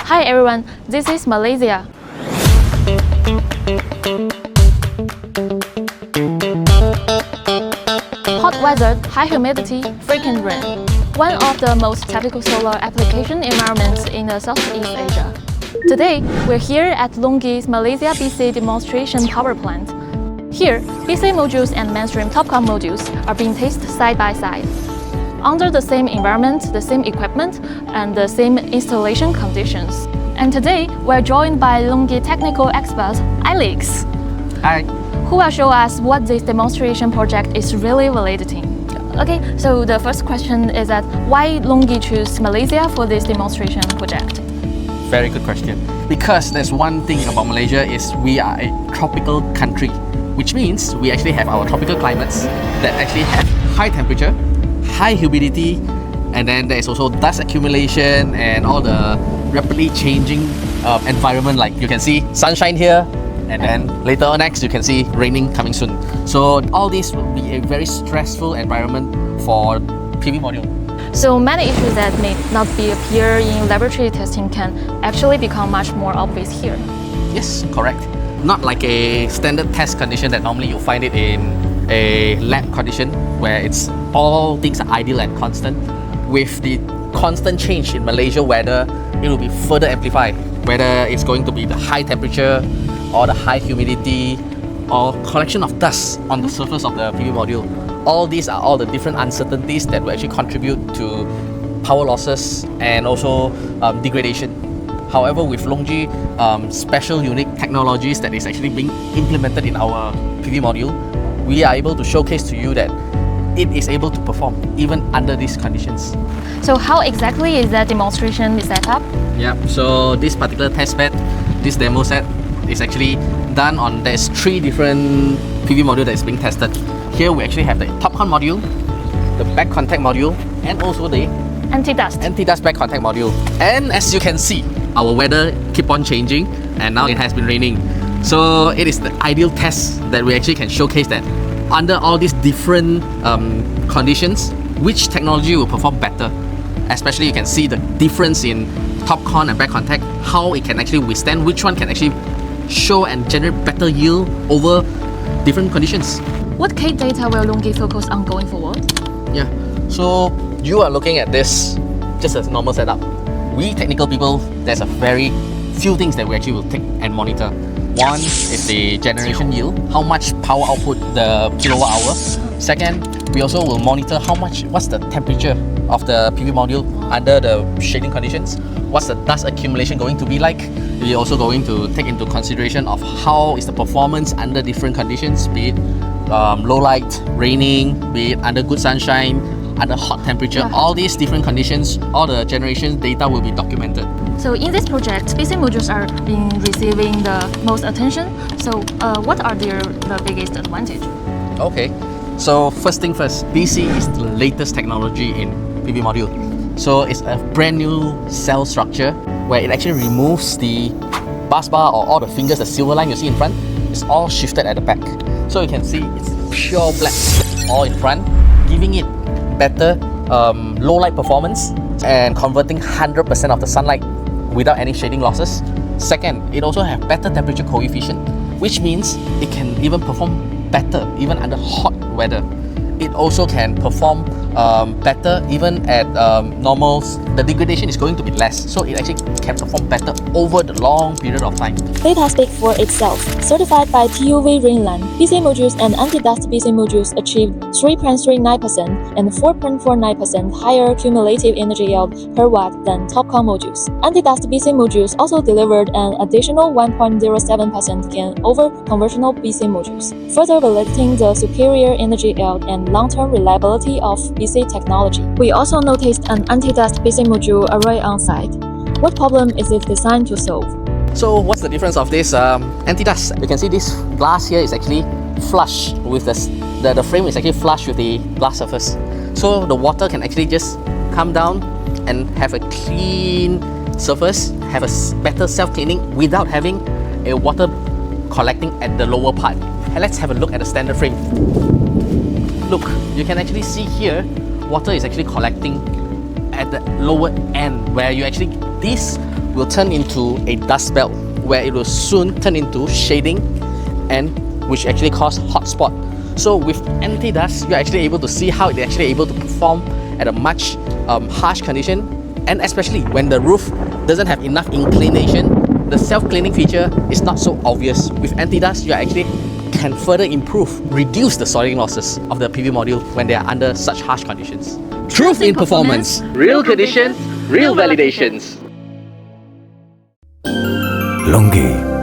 Hi everyone, this is Malaysia. Hot weather, high humidity, frequent rain. One of the most typical solar application environments in the Southeast Asia. Today, we're here at LONGi's Malaysia BC demonstration power plant. Here, BC modules and mainstream TOPCon modules are being tested side by side. Under the same environment, the same equipment, and the same installation conditions. And today, we're joined by LONGi technical expert, Alex. Hi. Who will show us what this demonstration project is really relating. Okay, so the first question is that why LONGi choose Malaysia for this demonstration project? Very good question. Because there's one thing about Malaysia is we are a tropical country, which means we actually have our tropical climates that actually have high temperature, high humidity, and then there's also dust accumulation and all the rapidly changing environment. Like you can see sunshine here, and then later on next you can see raining coming soon. So all this will be a very stressful environment for PV module. So many issues that may not be appear in laboratory testing can actually become much more obvious here. Yes, correct. Not like a standard test condition that normally you find it in a lab condition where it's all things are ideal and constant. With the constant change in Malaysia weather, it will be further amplified. Whether it's going to be the high temperature or the high humidity or collection of dust on the surface of the PV module. All these are all the different uncertainties that will actually contribute to power losses and also degradation. However, with LONGi special unique technologies that is actually being implemented in our PV module, we are able to showcase to you that it is able to perform even under these conditions. So how exactly is that demonstration set up? Yeah, so this particular test bed, this demo set is actually done on, there's 3 different PV module that is being tested. Here we actually have the TOPCon module, the back contact module, and also the anti-dust back contact module. And as you can see, our weather keep on changing and now it has been raining. So it is the ideal test that we actually can showcase that under all these different conditions, which technology will perform better. Especially you can see the difference in TOPCon and back contact, how it can actually withstand, which one can actually show and generate better yield over different conditions. What key data will LONGi focus on going forward? Yeah, so you are looking at this just as a normal setup. We technical people, there's a very few things that we actually will take and monitor. One is the generation yield, how much power output the kilowatt hour. Second, we also will monitor what's the temperature of the PV module under the shading conditions. What's the dust accumulation going to be like? We're also going to take into consideration of how is the performance under different conditions, be it low light, raining, be it under good sunshine, under hot temperature. Yeah. All these different conditions, all the generation data will be documented. So in this project, BC modules are being receiving the most attention. So what are the biggest advantage? Okay, so first thing first, BC is the latest technology in PV module. So it's a brand new cell structure where it actually removes the bus bar or all the fingers, the silver line you see in front. It's all shifted at the back. So you can see it's pure black all in front, giving it better low light performance and converting 100% of the sunlight without any shading losses. Second, it also has better temperature coefficient, which means it can even perform better even under hot weather. It also can perform better even at normals. The degradation is going to be less, so it actually can perform better over the long period of time. Data speak for itself. Certified by TÜV Rheinland, BC modules and anti-dust BC modules achieved 3.39% and 4.49% higher cumulative energy yield per watt than TOPCon modules. Anti-dust BC modules also delivered an additional 1.07% gain over conventional BC modules, further validating the superior energy yield and long-term reliability of BC technology. We also noticed an anti-dust BC module array on site. What problem is it designed to solve? So what's the difference of this anti-dust? You can see this glass here is actually flush with the frame is actually flush with the glass surface. So the water can actually just come down and have a clean surface, have a better self-cleaning without having a water collecting at the lower part. And let's have a look at the standard frame. Look, you can actually see here, water is actually collecting at the lower end where you actually, this will turn into a dust belt where it will soon turn into shading, and which actually cause hotspot. So with anti-dust, you're actually able to see how it's actually able to perform at a much harsh condition, and especially when the roof doesn't have enough inclination, the self-cleaning feature is not so obvious. With anti-dust, you actually can further improve, reduce the soiling losses of the PV module when they are under such harsh conditions. Truth in performance, real conditions, real validations. LONGi.